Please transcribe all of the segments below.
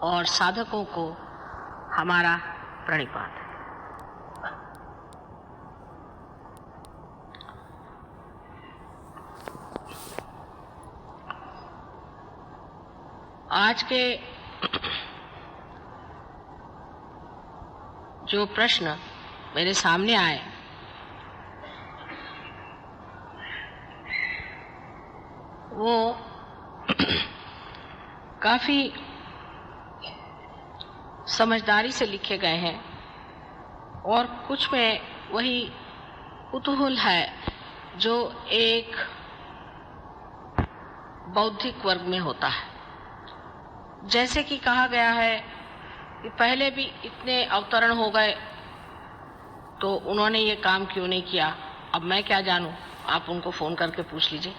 और साधकों को हमारा प्रणिपात। आज के जो प्रश्न मेरे सामने आए वो काफी समझदारी से लिखे गए हैं और कुछ में वही कुतूहल है जो एक बौद्धिक वर्ग में होता है। जैसे कि कहा गया है कि पहले भी इतने अवतरण हो गए तो उन्होंने ये काम क्यों नहीं किया, अब मैं क्या जानूं, आप उनको फोन करके पूछ लीजिए।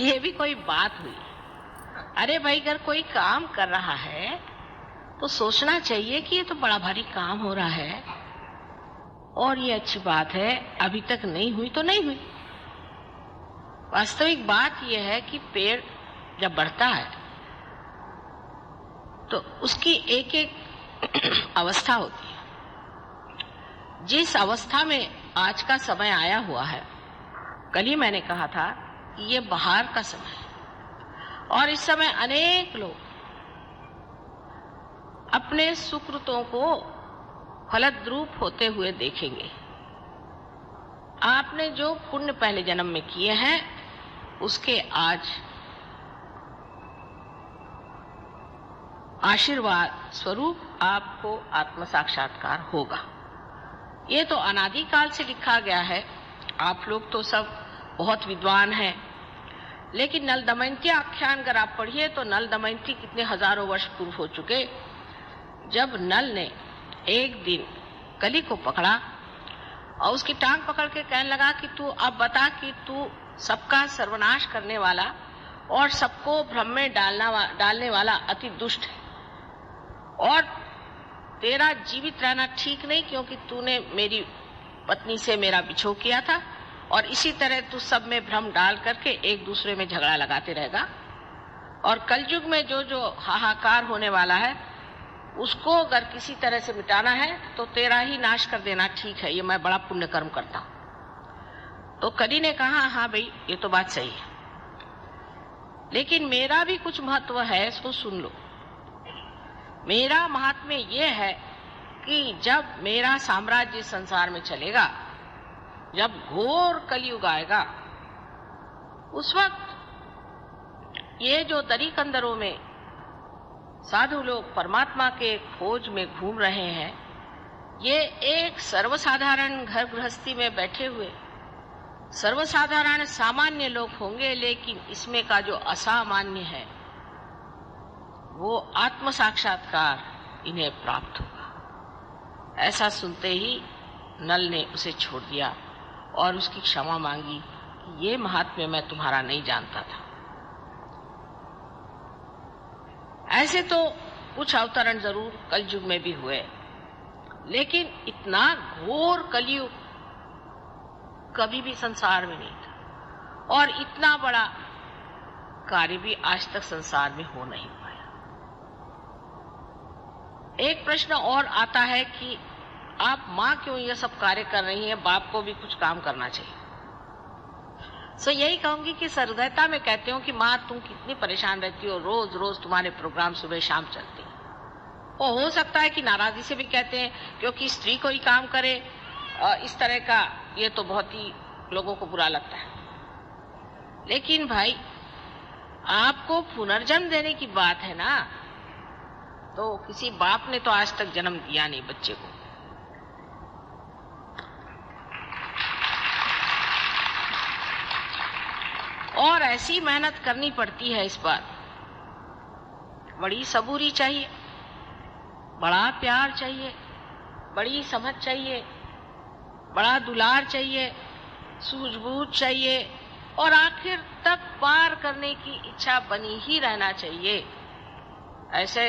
ये भी कोई बात हुई? अरे भाई, अगर कोई काम कर रहा है तो सोचना चाहिए कि ये तो बड़ा भारी काम हो रहा है और ये अच्छी बात है, अभी तक नहीं हुई तो नहीं हुई। वास्तविक बात यह है कि पेड़ जब बढ़ता है तो उसकी एक एक अवस्था होती है। जिस अवस्था में आज का समय आया हुआ है, कल ही मैंने कहा था कि ये बहार का समय है और इस समय अनेक लोग अपने सुकृतों को फलद्रूप होते हुए देखेंगे। आपने जो पुण्य पहले जन्म में किए हैं उसके आज आशीर्वाद स्वरूप आपको आत्म साक्षात्कार होगा। ये तो अनादिकाल से लिखा गया है। आप लोग तो सब बहुत विद्वान हैं, लेकिन नल दमयंती आख्यान अगर आप पढ़िए तो नल दमयंती कितने हजारों वर्ष पूर्व हो चुके, जब नल ने एक दिन कली को पकड़ा और उसकी टांग पकड़ के कहने लगा कि तू अब बता कि तू सबका सर्वनाश करने वाला और सबको भ्रम में डालने वाला अति दुष्ट है और तेरा जीवित रहना ठीक नहीं, क्योंकि तूने मेरी पत्नी से मेरा बिछोह किया था और इसी तरह तू सब में भ्रम डाल करके एक दूसरे में झगड़ा लगाते रहेगा और कलयुग में जो जो हाहाकार होने वाला है उसको अगर किसी तरह से मिटाना है तो तेरा ही नाश कर देना ठीक है, ये मैं बड़ा पुण्य कर्म करता हूं। तो कली ने कहा, हाँ भाई ये तो बात सही है, लेकिन मेरा भी कुछ महत्व है, इसको सुन लो। मेरा महात्म्य ये है कि जब मेरा साम्राज्य संसार में चलेगा, जब घोर कलयुग आएगा, उस वक्त ये जो दरी कंदरों में साधु लोग परमात्मा के खोज में घूम रहे हैं, ये एक सर्वसाधारण घर गृहस्थी में बैठे हुए सर्वसाधारण सामान्य लोग होंगे, लेकिन इसमें का जो असामान्य है वो आत्म साक्षात्कार इन्हें प्राप्त होगा। ऐसा सुनते ही नल ने उसे छोड़ दिया और उसकी क्षमा मांगी कि ये महात्म्य मैं तुम्हारा नहीं जानता था। ऐसे तो कुछ अवतरण जरूर कलयुग में भी हुए, लेकिन इतना घोर कलयुग कभी भी संसार में नहीं था और इतना बड़ा कार्य भी आज तक संसार में हो नहीं पाया। एक प्रश्न और आता है कि आप माँ क्यों ये सब कार्य कर रही हैं, बाप को भी कुछ काम करना चाहिए। सो यही कहूंगी कि सहृदयता में कहते हो कि माँ तुम कितनी परेशान रहती हो, रोज रोज तुम्हारे प्रोग्राम सुबह शाम चलते हैं। वो हो सकता है कि नाराजगी से भी कहते हैं, क्योंकि स्त्री कोई काम करे इस तरह का, ये तो बहुत ही लोगों को बुरा लगता है। लेकिन भाई, आपको पुनर्जन्म देने की बात है ना, तो किसी बाप ने तो आज तक जन्म दिया नहीं बच्चे को। और ऐसी मेहनत करनी पड़ती है इस पर, बड़ी सबूरी चाहिए, बड़ा प्यार चाहिए, बड़ी समझ चाहिए, बड़ा दुलार चाहिए, सूझबूझ चाहिए और आखिर तक पार करने की इच्छा बनी ही रहना चाहिए। ऐसे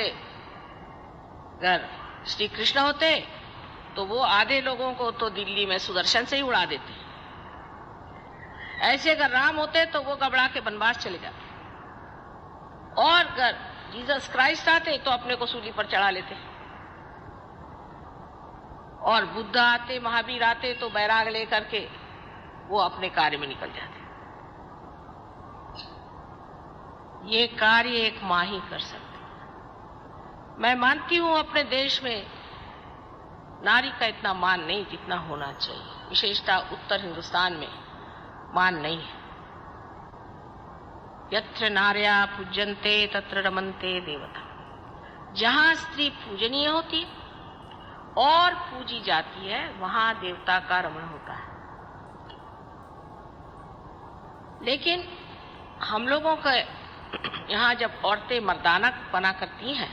अगर श्री कृष्ण होते तो वो आधे लोगों को तो दिल्ली में सुदर्शन से ही उड़ा देते। ऐसे अगर राम होते तो वो घबरा के वनवास चले जाते। और अगर जीसस क्राइस्ट आते तो अपने को सूली पर चढ़ा लेते, और बुद्ध आते, महावीर आते तो बैराग लेकर के वो अपने कार्य में निकल जाते। ये कार्य एक माँ ही कर सकती है। मैं मानती हूं अपने देश में नारी का इतना मान नहीं जितना होना चाहिए, विशेषतः उत्तर हिंदुस्तान में मान नहीं है। यत्र नार्या पूज्यन्ते तत्र रमन्ते देवता। जहां स्त्री पूजनीय होती और पूजी जाती है वहां देवता का रमण होता है। लेकिन हम लोगों का यहाँ जब औरतें मर्दाना पना करती हैं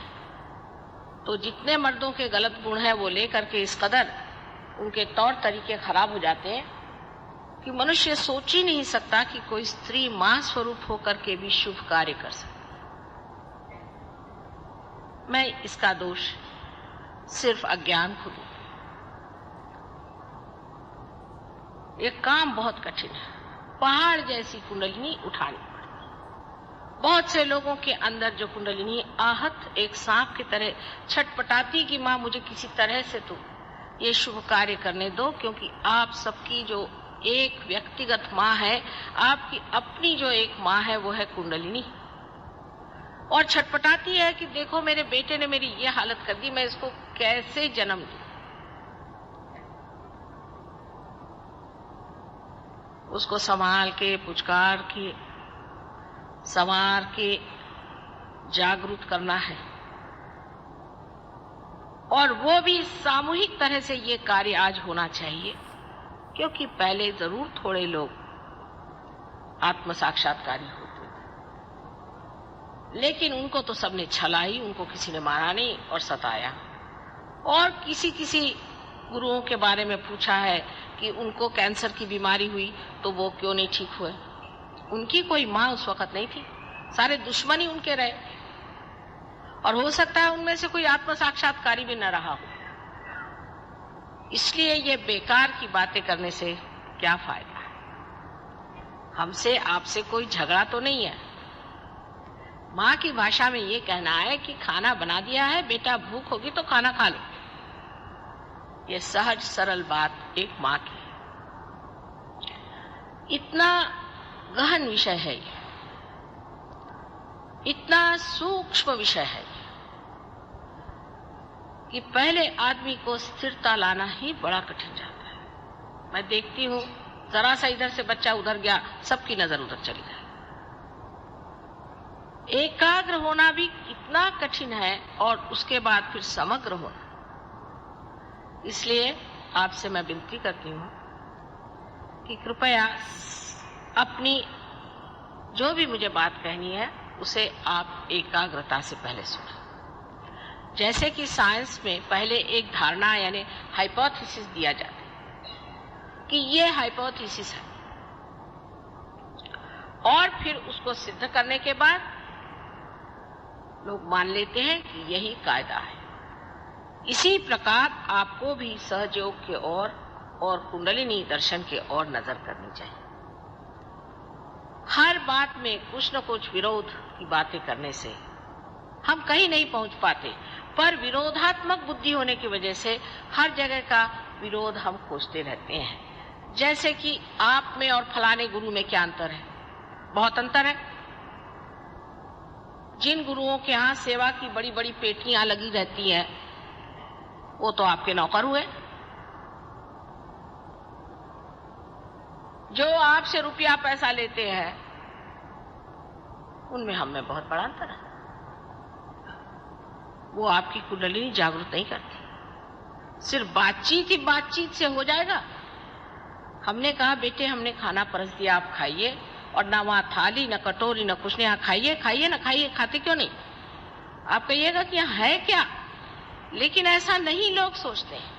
तो जितने मर्दों के गलत गुण हैं वो लेकर के इस कदर उनके तौर तरीके खराब हो जाते हैं कि मनुष्य सोच ही नहीं सकता कि कोई स्त्री मां स्वरूप होकर के भी शुभ कार्य कर सकती। मैं इसका दोष सिर्फ अज्ञान को दूं। ये काम बहुत कठिन है, पहाड़ जैसी कुंडलिनी उठानी पड़ती। बहुत से लोगों के अंदर जो कुंडलिनी आहत एक सांप की तरह छटपटाती कि मां मुझे किसी तरह से तो ये शुभ कार्य करने दो, क्योंकि आप सबकी जो एक व्यक्तिगत मां है, आपकी अपनी जो एक मां है वो है कुंडलिनी, और छटपटाती है कि देखो मेरे बेटे ने मेरी ये हालत कर दी, मैं इसको कैसे जन्म दूं। उसको संभाल के, पुचकार के, संवार के जागरूक करना है, और वो भी सामूहिक तरह से ये कार्य आज होना चाहिए, क्योंकि पहले जरूर थोड़े लोग आत्म साक्षात्कारी होते थे, लेकिन उनको तो सबने छलाई, उनको किसी ने मारा नहीं और सताया। और किसी किसी गुरुओं के बारे में पूछा है कि उनको कैंसर की बीमारी हुई तो वो क्यों नहीं ठीक हुए। उनकी कोई मां उस वक्त नहीं थी, सारे दुश्मन ही उनके रहे, और हो सकता है उनमें से कोई आत्म साक्षात्कारी भी न रहा हो। इसलिए ये बेकार की बातें करने से क्या फायदा है। हमसे आपसे कोई झगड़ा तो नहीं है। माँ की भाषा में ये कहना है कि खाना बना दिया है बेटा, भूख होगी तो खाना खा लो। ये सहज सरल बात एक माँ की। इतना गहन विषय है ये, इतना सूक्ष्म विषय है कि पहले आदमी को स्थिरता लाना ही बड़ा कठिन जाता है। मैं देखती हूँ जरा सा इधर से बच्चा उधर गया, सबकी नजर उधर चली जाए। एकाग्र होना भी कितना कठिन है, और उसके बाद फिर समग्र होना। इसलिए आपसे मैं विनती करती हूँ कि कृपया अपनी जो भी मुझे बात कहनी है उसे आप एकाग्रता से पहले सुनें। जैसे कि साइंस में पहले एक धारणा यानी हाइपोथेसिस दिया जाता है कि ये हाइपोथेसिस है, और फिर उसको सिद्ध करने के बाद लोग मान लेते हैं कि यही कायदा है। इसी प्रकार आपको भी सहयोग के ओर और कुंडलिनी दर्शन के ओर नजर करनी चाहिए। हर बात में कुछ न कुछ विरोध की बातें करने से हम कहीं नहीं पहुंच पाते, पर विरोधात्मक बुद्धि होने की वजह से हर जगह का विरोध हम खोजते रहते हैं। जैसे कि आप में और फलाने गुरु में क्या अंतर है? बहुत अंतर है। जिन गुरुओं के यहाँ सेवा की बड़ी बड़ी पेटियां लगी रहती हैं, वो तो आपके नौकर हुए। जो आपसे रुपया पैसा लेते हैं उनमें हम में बहुत बड़ा अंतर है। वो आपकी कुंडलिनी जागृत नहीं करती। सिर्फ बातचीत ही बातचीत से हो जाएगा। हमने कहा बेटे हमने खाना परस दिया, आप खाइए, और ना वहां थाली न कटोरी न कुछ नहीं, खाइए खाइए ना खाइए, खाते क्यों नहीं? आप कहिएगा कि यहाँ है क्या, लेकिन ऐसा नहीं लोग सोचते हैं।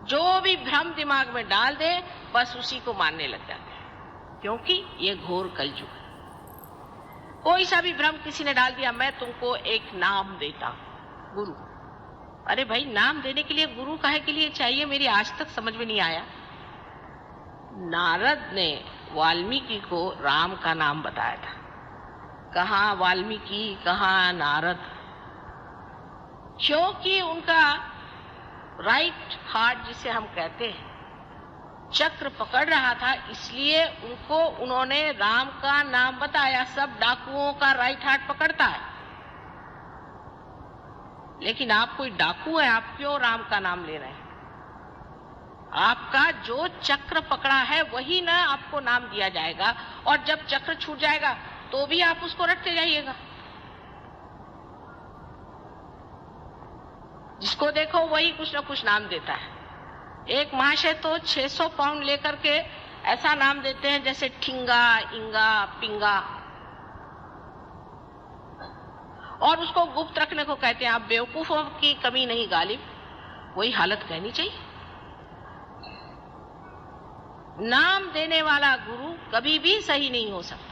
जो भी भ्रम दिमाग में डाल दे बस उसी को मानने लग जाते हैं, क्योंकि ये घोर कलयुग है। कोई सा भी भ्रम किसी ने डाल दिया, मैं तुमको एक नाम देता हूं, गुरु। अरे भाई, नाम देने के लिए गुरु काहे के लिए चाहिए? मेरी आज तक समझ में नहीं आया। नारद ने वाल्मीकि को राम का नाम बताया था, कहाँ वाल्मीकि, कहाँ नारद, क्योंकि उनका राइट हार्ट जिसे हम कहते हैं चक्र पकड़ रहा था, इसलिए उन्होंने राम का नाम बताया। सब डाकुओं का राइट हार्ट पकड़ता है, लेकिन आप कोई डाकू है, आप क्यों राम का नाम ले रहे हैं? आपका जो चक्र पकड़ा है वही ना आपको नाम दिया जाएगा, और जब चक्र छूट जाएगा तो भी आप उसको रटते जाइएगा। जिसको देखो वही कुछ ना कुछ नाम देता है। एक महाशय तो 600 पाउंड लेकर के ऐसा नाम देते हैं जैसे ठिंगा, इंगा, पिंगा, और उसको गुप्त रखने को कहते हैं। आप बेवकूफों की कमी नहीं गालिब, वही हालत कहनी चाहिए। नाम देने वाला गुरु कभी भी सही नहीं हो सकता।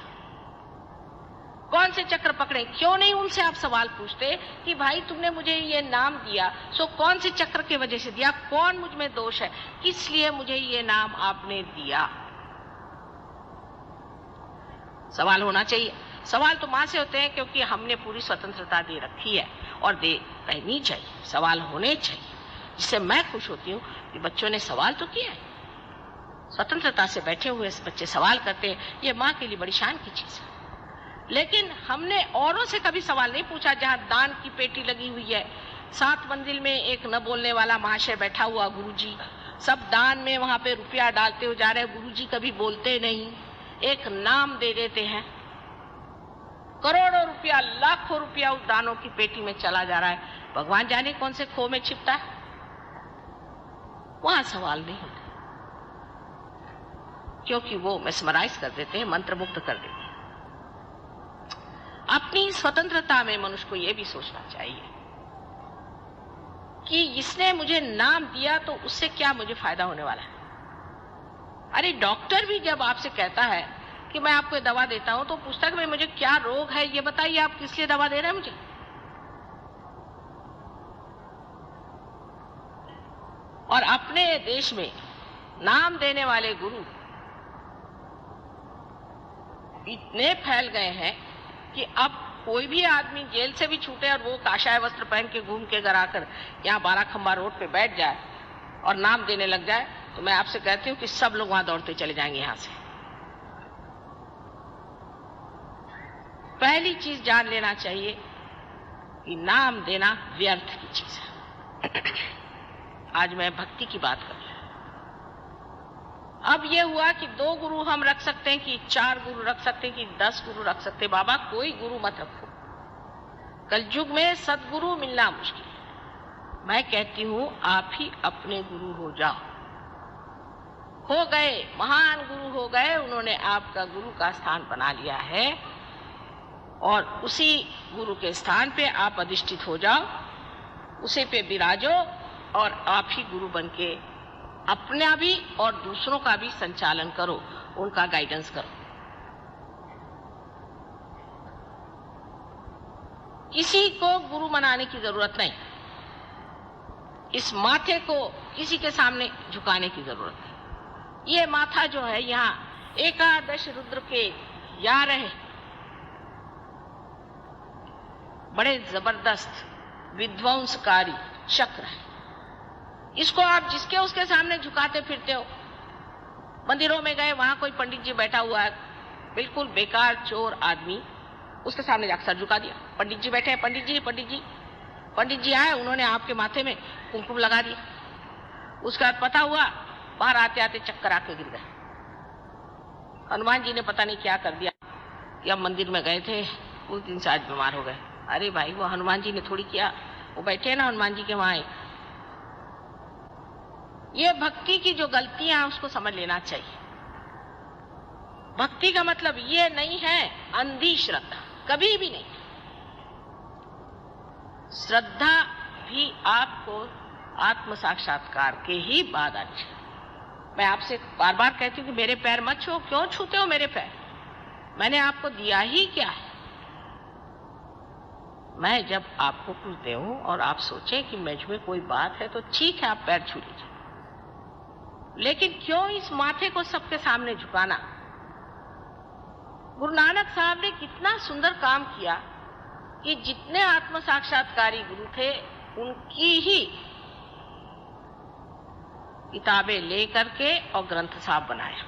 कौन से चक्र पकड़े, क्यों नहीं उनसे आप सवाल पूछते कि भाई तुमने मुझे ये नाम दिया, सो कौन से चक्र के वजह से दिया, कौन मुझ में दोष है, किस लिए मुझे ये नाम आपने दिया? सवाल होना चाहिए। सवाल तो मां से होते हैं क्योंकि हमने पूरी स्वतंत्रता दे रखी है, और दे रहनी चाहिए, सवाल होने चाहिए। जिससे मैं खुश होती हूँ कि बच्चों ने सवाल तो किया है, स्वतंत्रता से बैठे हुए बच्चे सवाल करते हैं, ये माँ के लिए बड़ी शान की चीज है। लेकिन हमने औरों से कभी सवाल नहीं पूछा। जहाँ दान की पेटी लगी हुई है, 7 मंजिल में एक न बोलने वाला महाशय बैठा हुआ, गुरुजी, सब दान में वहां पे रुपया डालते हुए जा रहे हैं, गुरुजी कभी बोलते नहीं, एक नाम दे देते हैं। करोड़ों रुपया, लाखों रुपया उस दानों की पेटी में चला जा रहा है, भगवान जाने कौन से खो में छिपता है, वहां सवाल नहीं होते, क्योंकि वो मेस्मराइज कर देते हैं, मंत्र मुक्त कर देते हैं। अपनी स्वतंत्रता में मनुष्य को यह भी सोचना चाहिए कि इसने मुझे नाम दिया तो उससे क्या मुझे फायदा होने वाला है। अरे डॉक्टर भी जब आपसे कहता है कि मैं आपको दवा देता हूं, तो पूछता है कि मुझे क्या रोग है, ये बताइए, आप किस लिए दवा दे रहे हैं मुझे? और अपने देश में नाम देने वाले गुरु इतने फैल गए हैं कि अब कोई भी आदमी जेल से भी छूटे और वो काशाय वस्त्र पहन के घूम के घर आकर यहाँ 12 खंबा रोड पे बैठ जाए और नाम देने लग जाए, तो मैं आपसे कहती हूँ कि सब लोग वहां दौड़ते चले जाएंगे यहां से। पहली चीज जान लेना चाहिए कि नाम देना व्यर्थ की चीज है। आज मैं भक्ति की बात कर रहा हूं। अब ये हुआ कि 2 गुरु हम रख सकते हैं, कि 4 गुरु रख सकते हैं, कि 10 गुरु रख सकते हैं। बाबा कोई गुरु मत रखो, कलयुग में सदगुरु मिलना मुश्किल है। मैं कहती हूं आप ही अपने गुरु हो जाओ। हो गए, महान गुरु हो गए, उन्होंने आपका गुरु का स्थान बना लिया है, और उसी गुरु के स्थान पे आप अधिष्ठित हो जाओ, उसी पे विराजो, और आप ही गुरु बन के अपना भी और दूसरों का भी संचालन करो, उनका गाइडेंस करो। किसी को गुरु बनाने की जरूरत नहीं, इस माथे को किसी के सामने झुकाने की जरूरत नहीं। ये माथा जो है, यहाँ एकादश रुद्र के 11 बड़े जबरदस्त विध्वंसकारी चक्र है। इसको आप जिसके उसके सामने झुकाते फिरते हो। मंदिरों में गए, वहां कोई पंडित जी बैठा हुआ है, बिल्कुल बेकार चोर आदमी, उसके सामने जाकर सर झुका दिया। पंडित जी बैठे हैं, पंडित जी पंडित जी पंडित जी आए, उन्होंने आपके माथे में कुमकुम लगा दिया। उसका पता हुआ, बाहर आते आते चक्कर आके गिर गए। हनुमान जी ने पता नहीं क्या कर दिया कि अब मंदिर में गए थे, उस दिन से आज बीमार हो गए। अरे भाई, वो हनुमान जी ने थोड़ी किया, वो बैठे ना हनुमान जी के वहां। ये भक्ति की जो गलतियां हैं उसको समझ लेना चाहिए। भक्ति का मतलब ये नहीं है अंधी श्रद्धा, कभी भी नहीं। श्रद्धा भी आपको आत्म साक्षात्कार के ही बाद आनी चाहिए। मैं आपसे बार बार कहती हूँ कि मेरे पैर मत छुओ। क्यों छूते हो मेरे पैर? मैंने आपको दिया ही क्या है? मैं जब आपको कुछ दूं और आप सोचें कि मुझ में कोई बात है, तो ठीक है, आप पैर छू लीजिए, लेकिन क्यों इस माथे को सबके सामने झुकाना? गुरु नानक साहब ने कितना सुंदर काम किया कि जितने आत्म साक्षात्कारी गुरु थे उनकी ही किताबें लेकर के और ग्रंथ साहब बनाया।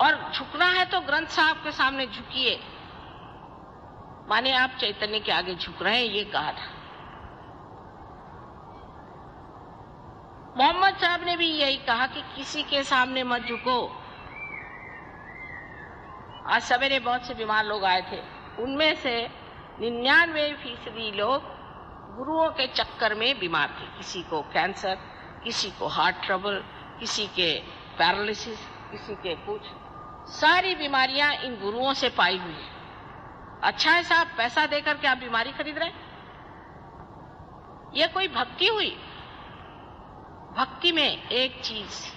और झुकना है तो ग्रंथ साहब के सामने झुकिए, माने आप चैतन्य के आगे झुक रहे हैं, ये कहा था। मोहम्मद साहब ने भी यही कहा कि किसी के सामने मत झुको। आज सवेरे बहुत से बीमार लोग आए थे, उनमें से 99% लोग गुरुओं के चक्कर में बीमार थे। किसी को कैंसर, किसी को हार्ट ट्रबल, किसी के पैरालिसिस, किसी के कुछ। सारी बीमारियां इन गुरुओं से पाई हुई है। अच्छा है साहब, पैसा देकर के आप बीमारी खरीद रहे हैं? यह कोई भक्ति हुई? भक्ति में एक चीज,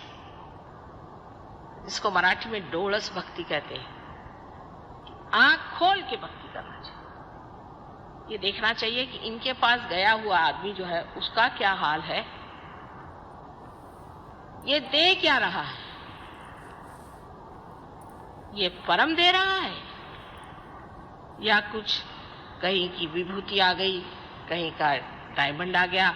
इसको मराठी में डोळस भक्ति कहते हैं, आंख खोल के भक्ति करना चाहिए। ये देखना चाहिए कि इनके पास गया हुआ आदमी जो है उसका क्या हाल है, ये दे क्या रहा है, ये परम दे रहा है या कुछ कहीं की विभूति आ गई, कहीं का डायमंड आ गया।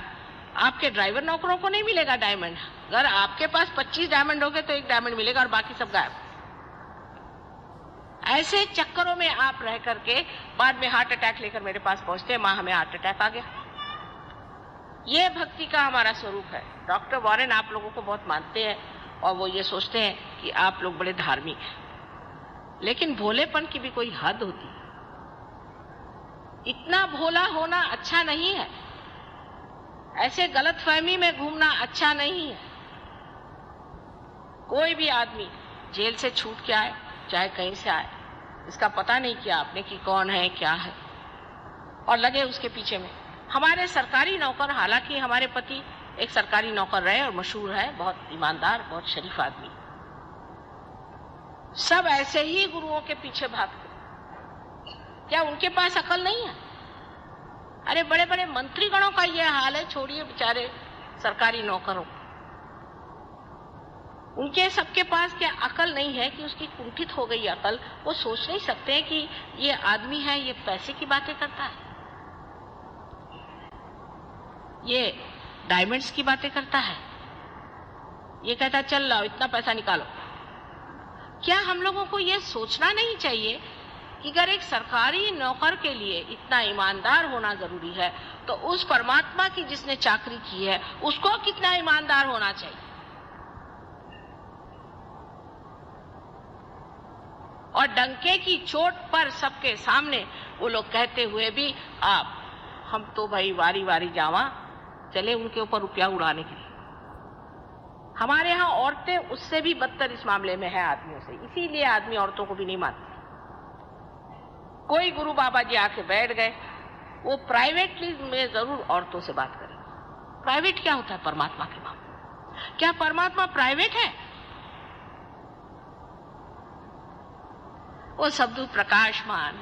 आपके ड्राइवर नौकरों को नहीं मिलेगा डायमंड। अगर आपके पास 25 डायमंड हो गए तो एक डायमंड मिलेगा और बाकी सब गायब। ऐसे चक्करों में आप रह करके बाद में हार्ट अटैक लेकर मेरे पास पहुंचते हैं, मां हमें हार्ट अटैक आ गया। ये भक्ति का हमारा स्वरूप है। डॉक्टर वॉरेन आप लोगों को बहुत मानते हैं और वो ये सोचते हैं कि आप लोग बड़े धार्मिक हैं, लेकिन भोलेपन की भी कोई हद होती है। इतना भोला होना अच्छा नहीं है, ऐसे गलतफहमी में घूमना अच्छा नहीं है। कोई भी आदमी जेल से छूट के आए, चाहे कहीं से आए, इसका पता नहीं किया आपने कि कौन है क्या है, और लगे उसके पीछे में। हमारे सरकारी नौकर, हालांकि हमारे पति एक सरकारी नौकर रहे और मशहूर है, बहुत ईमानदार, बहुत शरीफ आदमी, सब ऐसे ही गुरुओं के पीछे भागते। क्या उनके पास अकल नहीं है? अरे बड़े बड़े मंत्रीगणों का ये हाल है, छोड़िए बेचारे सरकारी नौकरों। उनके सबके पास क्या अकल नहीं है कि उसकी कुंठित हो गई अकल, वो सोच नहीं सकते हैं कि ये आदमी है, ये पैसे की बातें करता है, ये डायमंड्स की बातें करता है, ये कहता है चल लाओ इतना पैसा निकालो। क्या हम लोगों को ये सोचना नहीं चाहिए कि अगर एक सरकारी नौकर के लिए इतना ईमानदार होना जरूरी है, तो उस परमात्मा की जिसने चाकरी की है उसको कितना ईमानदार होना चाहिए? और डंके की चोट पर सबके सामने वो लोग कहते हुए भी आप हम तो भाई वारी वारी जावा चले उनके ऊपर रुपया उड़ाने के लिए। हमारे यहाँ औरतें उससे भी बदतर इस मामले में है आदमियों से, इसीलिए आदमी औरतों को भी नहीं मानते। कोई गुरु बाबा जी आके बैठ गए, वो प्राइवेटली में जरूर औरतों से बात करें। प्राइवेट क्या होता है परमात्मा के मामले? क्या परमात्मा प्राइवेट है? वो शब्द प्रकाशमान,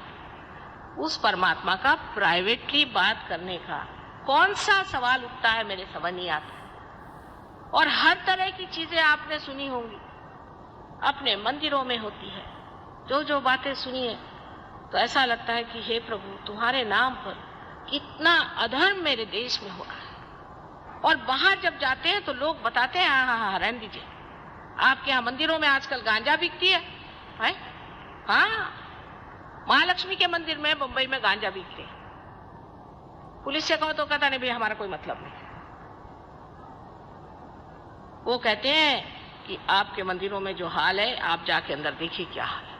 उस परमात्मा का प्राइवेटली बात करने का कौन सा सवाल उठता है, मेरे समझ नहीं आता। और हर तरह की चीजें आपने सुनी होंगी, अपने मंदिरों में होती है। जो जो बातें सुनी है तो ऐसा लगता है कि हे प्रभु, तुम्हारे नाम पर कितना अधर्म मेरे देश में हो रहा है। और बाहर जब जाते हैं तो लोग बताते हैं हाँ रहने दीजिए, आपके यहाँ मंदिरों में आजकल गांजा बिकती है? हाँ, महालक्ष्मी के मंदिर में बंबई में गांजा बिकते हैं। पुलिस से कहो तो कहता नहीं भाई हमारा कोई मतलब नहीं। वो कहते हैं कि आपके मंदिरों में जो हाल है आप जाके अंदर देखिए क्या हाल है।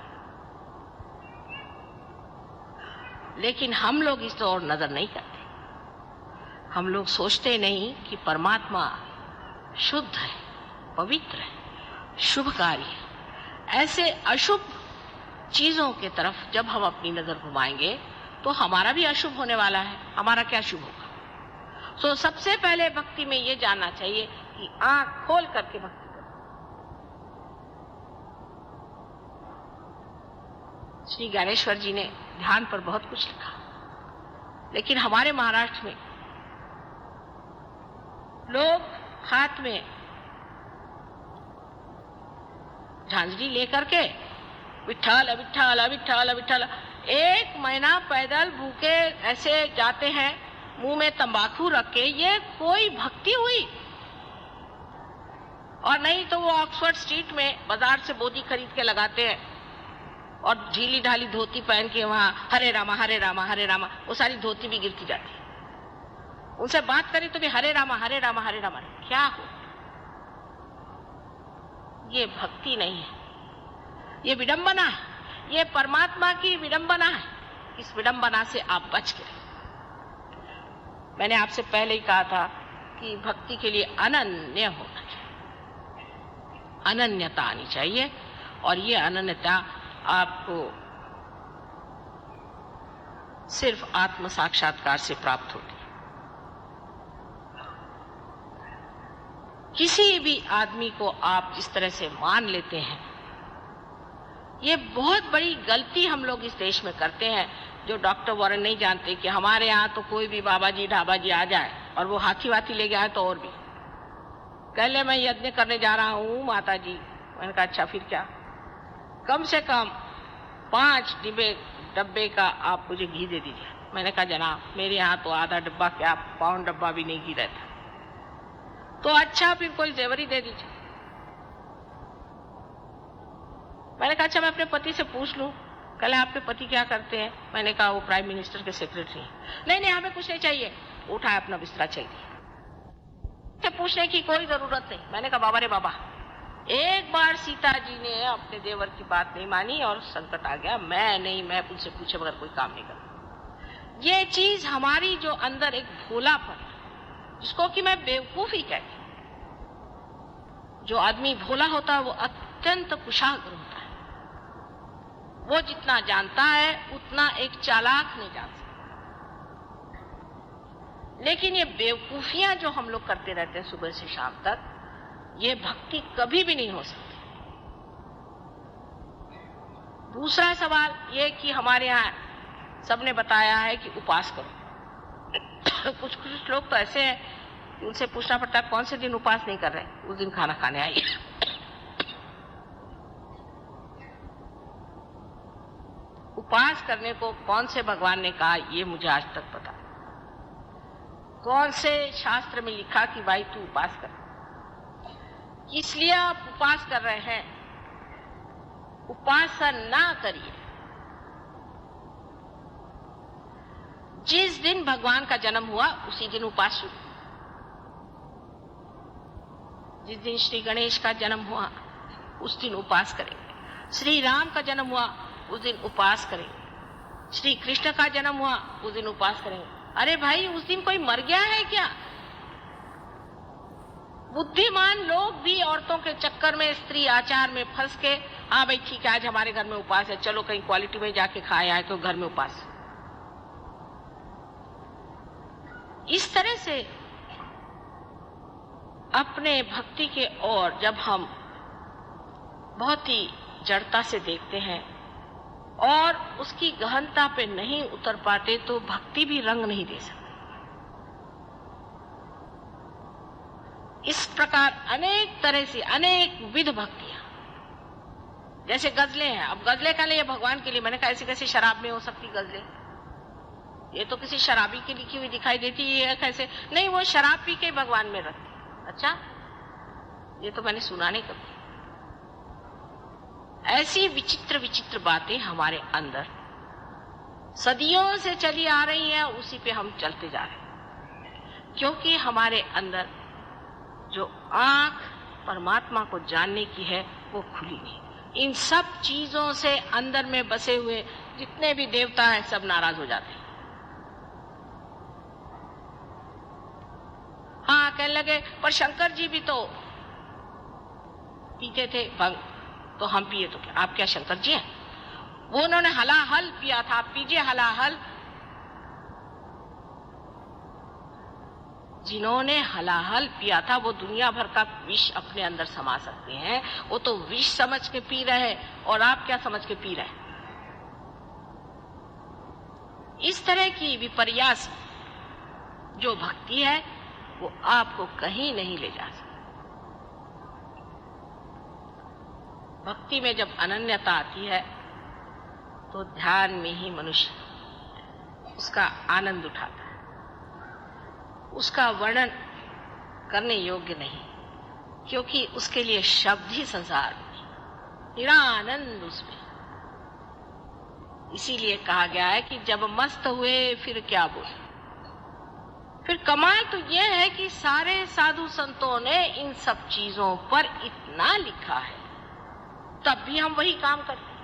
लेकिन हम लोग इस ओर नजर नहीं करते। हम लोग सोचते नहीं कि परमात्मा शुद्ध है, पवित्र है, शुभकारी है। ऐसे अशुभ चीजों के तरफ जब हम अपनी नजर घुमाएंगे तो हमारा भी अशुभ होने वाला है। हमारा क्या शुभ होगा? सबसे पहले भक्ति में ये जानना चाहिए कि आंख खोल करके भक्ति करो। श्री ज्ञानेश्वर जी ने ध्यान पर बहुत कुछ लिखा, लेकिन हमारे महाराष्ट्र में लोग हाथ में झांझरी लेकर के विठ्ठल विठ्ठल विठ्ठल विठ्ठल। 1 महीना पैदल भूखे ऐसे जाते हैं, मुंह में तंबाकू रख के, ये कोई भक्ति हुई? और नहीं तो वो ऑक्सफोर्ड स्ट्रीट में बाजार से बोधी खरीद के लगाते हैं और ढीली ढाली धोती पहन के वहां हरे रामा हरे रामा हरे रामा, वो सारी धोती भी गिरती जाती है। उनसे बात करें तो भी हरे रामा हरे रामा हरे रामा। क्या हो? ये भक्ति नहीं है, ये विडंबना है, ये परमात्मा की विडंबना है। इस विडंबना से आप बच के रहिए। मैंने आपसे पहले ही कहा था कि भक्ति के लिए अनन्य होना चाहिए, अनन्यता आनी चाहिए, और ये अनन्यता आपको सिर्फ आत्म साक्षात्कार से प्राप्त होती है। किसी भी आदमी को आप जिस तरह से मान लेते हैं, ये बहुत बड़ी गलती हम लोग इस देश में करते हैं, जो डॉक्टर वॉरेन नहीं जानते कि हमारे यहाँ तो कोई भी बाबा जी ढाबा जी आ जाए और वो हाथी वाथी ले गया है तो और भी कह ले मैं यज्ञ करने जा रहा हूँ माता जी। मैंने कहा अच्छा फिर क्या, कम से कम 5 डब्बे का आप मुझे घी दे दीजिए। मैंने कहा जनाब मेरे यहाँ तो आधा डब्बा क्या, पाउंड डब्बा भी नहीं घी रहता। तो अच्छा फिर कोई जेवरी दे दीजिए। मैंने कहा अच्छा मैं अपने पति से पूछ लूं। कल आपके पति क्या करते हैं? मैंने कहा वो प्राइम मिनिस्टर के सेक्रेटरी हैं। नहीं हमें कुछ नहीं चाहिए, उठाए अपना बिस्तरा चाहिए। पूछने की कोई जरूरत नहीं। मैंने कहा बाबा रे बाबा, एक बार सीता जी ने अपने देवर की बात नहीं मानी और संकट आ गया। मैं उनसे पूछे बगैर कोई काम नहीं करता। ये चीज हमारी जो अंदर एक भोलापन, जिसको कि मैं बेवकूफी कहती हूं। जो आदमी भोला होता है वो अत्यंत कुशाग्र होता है। वो जितना जानता है उतना एक चालाक नहीं जान सकता। लेकिन ये बेवकूफियां जो हम लोग करते रहते हैं सुबह से शाम तक, ये भक्ति कभी भी नहीं हो सकती। दूसरा सवाल ये कि हमारे यहाँ सबने बताया है कि उपास करो। कुछ लोग तो ऐसे हैं कि उनसे पूछना पड़ता है कौन से दिन उपास नहीं कर रहे, उस दिन खाना खाने आइए। उपास करने को कौन से भगवान ने कहा ये मुझे आज तक पता। कौन से शास्त्र में लिखा कि भाई तू उपास कर? इसलिए आप उपास कर रहे हैं, उपासना ना करिए। जिस दिन भगवान का जन्म हुआ उसी दिन उपास शुरू। जिस दिन श्री गणेश का जन्म हुआ उस दिन उपास करेंगे। श्री राम का जन्म हुआ उस दिन उपास करेंगे। श्री कृष्ण का जन्म हुआ उस दिन उपास करेंगे। अरे भाई उस दिन कोई मर गया है क्या? बुद्धिमान लोग भी औरतों के चक्कर में, स्त्री आचार में फंस के, हाँ भाई ठीक है आज हमारे घर में उपास है, चलो कहीं क्वालिटी में जाके खाए आए तो घर में उपास। इस तरह से अपने भक्ति के ओर जब हम बहुत ही जड़ता से देखते हैं और उसकी गहनता पे नहीं उतर पाते तो भक्ति भी रंग नहीं दे सकती। इस प्रकार अनेक तरह से अनेक विध भक्तियां, जैसे गजलें हैं। अब गजलें का लिए भगवान के लिए, मैंने कहा ऐसी कैसी शराब में हो सकती गजलें? ये तो किसी शराबी की लिखी हुई दिखाई देती है। कैसे नहीं, वो शराब पी के भगवान में रखती। अच्छा, ये तो मैंने सुना नहीं कभी। ऐसी विचित्र विचित्र बातें हमारे अंदर सदियों से चली आ रही हैं, उसी पे हम चलते जा रहे हैं। क्योंकि हमारे अंदर जो आंख परमात्मा को जानने की है वो खुली नहीं। इन सब चीजों से अंदर में बसे हुए जितने भी देवता हैं सब नाराज हो जाते हैं। हाँ कहने लगे पर शंकर जी भी तो पीते थे भंग, तो हम पिए तो क्या? आप क्या शंकर जी हैं? वो उन्होंने हलाहल पिया था, आप पीजिए हलाहल। जिन्होंने हलाहल पिया था वो दुनिया भर का विष अपने अंदर समा सकते हैं। वो तो विष समझ के पी रहे हैं, और आप क्या समझ के पी रहे हैं? इस तरह की विपर्यास जो भक्ति है वो आपको कहीं नहीं ले जा सकती। भक्ति में जब अनन्यता आती है तो ध्यान में ही मनुष्य उसका आनंद उठाता है। उसका वर्णन करने योग्य नहीं, क्योंकि उसके लिए शब्द ही संसार में, निरानंद उसमें। इसीलिए कहा गया है कि जब मस्त हुए फिर क्या बोले। फिर कमाल तो यह है कि सारे साधु संतों ने इन सब चीजों पर इतना लिखा है, तब भी हम वही काम करते।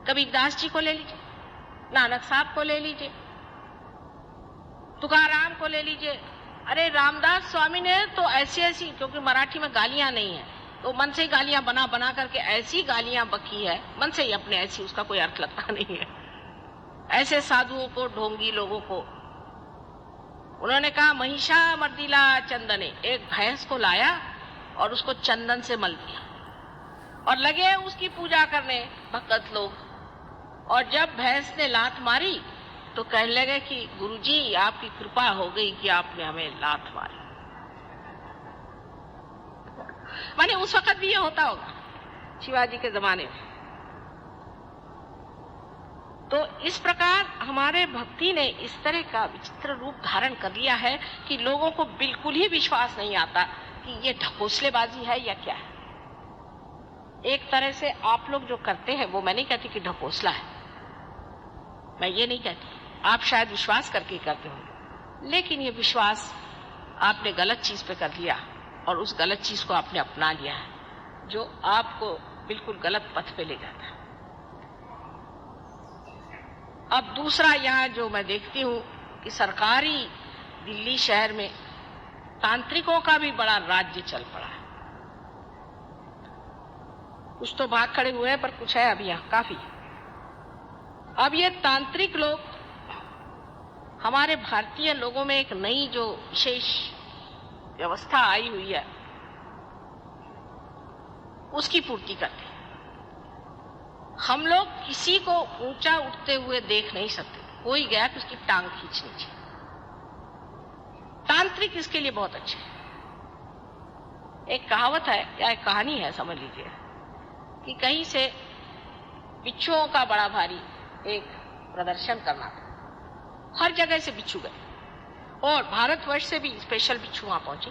कबीरदास जी को ले लीजिए, नानक साहब को ले लीजिए, तुकाराम को ले लीजिए। अरे रामदास स्वामी ने तो ऐसी, क्योंकि मराठी में गालियां नहीं है तो मन से ही गालियां बना बना करके ऐसी गालियां बकी है, मन से ही अपने, ऐसी, उसका कोई अर्थ लगता नहीं है। ऐसे साधुओं को, ढोंगी लोगों को उन्होंने कहा महिषा मर्दिला चंदने, एक भैंस को लाया और उसको चंदन से मल दिया और लगे उसकी पूजा करने भक्त लोग। और जब भैंस ने लात मारी तो कहने लगे कि गुरुजी आपकी कृपा हो गई कि आपने हमें लात मारी। माने उस वक्त भी ये होता होगा शिवाजी के जमाने में। तो इस प्रकार हमारे भक्ति ने इस तरह का विचित्र रूप धारण कर लिया है कि लोगों को बिल्कुल ही विश्वास नहीं आता कि ये ढकोसलेबाजी है या क्या है। एक तरह से आप लोग जो करते हैं वो मैं नहीं कहती कि ढकोसला है, मैं ये नहीं कहती, आप शायद विश्वास करके करते हो, लेकिन ये विश्वास आपने गलत चीज पे कर लिया और उस गलत चीज को आपने अपना लिया है, जो आपको बिल्कुल गलत पथ पे ले जाता है। अब दूसरा यहाँ जो मैं देखती हूँ कि सरकारी दिल्ली शहर में तांत्रिकों का भी बड़ा राज्य चल पड़ा है। कुछ तो भाग खड़े हुए हैं पर कुछ है अभी यहाँ काफी। अब ये तांत्रिक लोग हमारे भारतीय लोगों में एक नई जो विशेष व्यवस्था आई हुई है उसकी पूर्ति करते हैं। हम लोग किसी को ऊंचा उठते हुए देख नहीं सकते, कोई गया कि उसकी टांग खींचनी चाहिए। तांत्रिक इसके लिए बहुत अच्छे हैं। एक कहावत है या एक कहानी है समझ लीजिए कि कहीं से बिच्छुओं का बड़ा भारी एक प्रदर्शन करना था, हर जगह से बिच्छू गए और भारतवर्ष से भी स्पेशल बिच्छू वहां पहुंचे।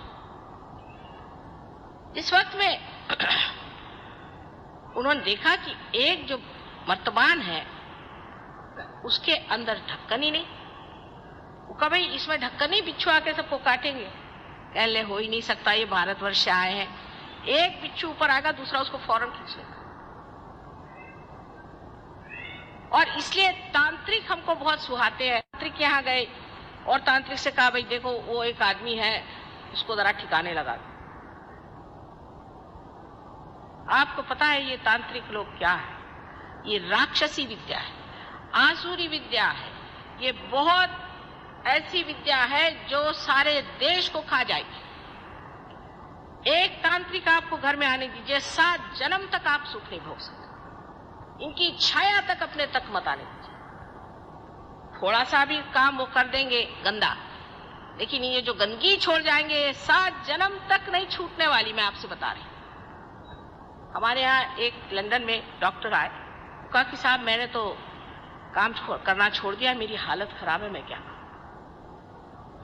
इस वक्त में उन्होंने देखा कि एक जो मर्तबान है उसके अंदर ढक्कन ही नहीं। वो कहा भाई इसमें ढक्कन ही, बिच्छू आके सबको काटेंगे। कह ले हो ही नहीं सकता, ये भारतवर्ष से आए हैं, एक बिच्छू ऊपर आएगा दूसरा उसको फौरन खींच लेगा। और इसलिए तांत्रिक हमको बहुत सुहाते हैं। तांत्रिक यहाँ गए और तांत्रिक से कहा भाई देखो वो एक आदमी है उसको जरा ठिकाने लगा दो। आपको पता है ये तांत्रिक लोग क्या है? ये राक्षसी विद्या है, आसुरी विद्या है। ये बहुत ऐसी विद्या है जो सारे देश को खा जाएगी। एक तांत्रिक आपको घर में आने दीजिए, 7 जन्म तक आप सुख नहीं भोग सकते। इनकी छाया तक अपने तक मत आने दीजिए। थोड़ा सा भी काम वो कर देंगे गंदा, लेकिन ये जो गंदगी छोड़ जाएंगे 7 जन्म तक नहीं छूटने वाली, मैं आपसे बता रही हूं। हमारे यहाँ एक लंदन में डॉक्टर आए, कहा कि साहब मैंने तो काम करना छोड़ दिया, मेरी हालत खराब है, मैं क्या करूं?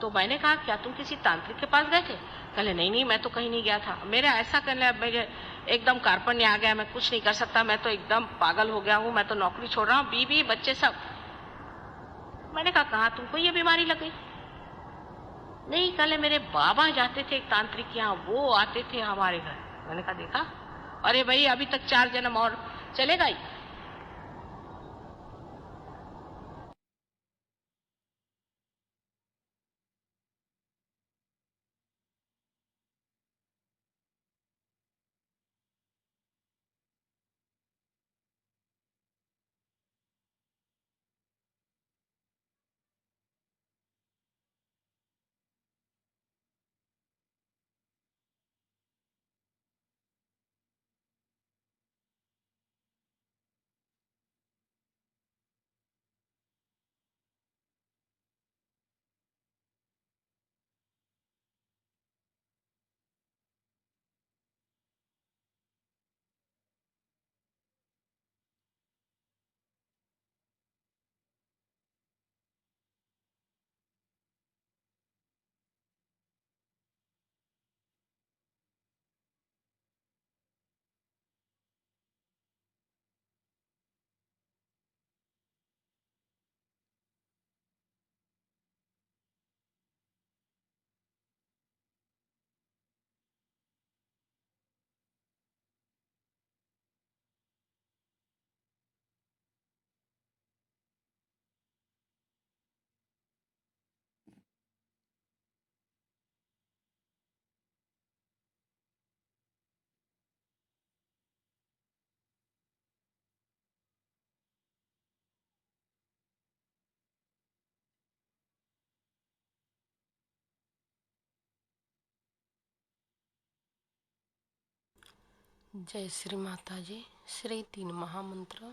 तो मैंने कहा क्या तुम किसी तांत्रिक के पास गए थे? कहले नहीं मैं तो कहीं नहीं गया था। मेरा ऐसा कहने मेरे एकदम कार्पण्य आ गया, मैं कुछ नहीं कर सकता, मैं तो एकदम पागल हो गया हूं, मैं तो नौकरी छोड़ रहा हूं, बीवी बच्चे सब। मैंने कहा कहाँ तुमको ये बीमारी लग गई? नहीं, कहले मेरे बाबा जाते थे एक तांत्रिक के यहाँ, वो आते थे हमारे घर। मैंने कहा देखा, अरे भाई अभी तक 4 जन्म और चलेगा ही। जय श्री माता जी। श्री 3 महामंत्र।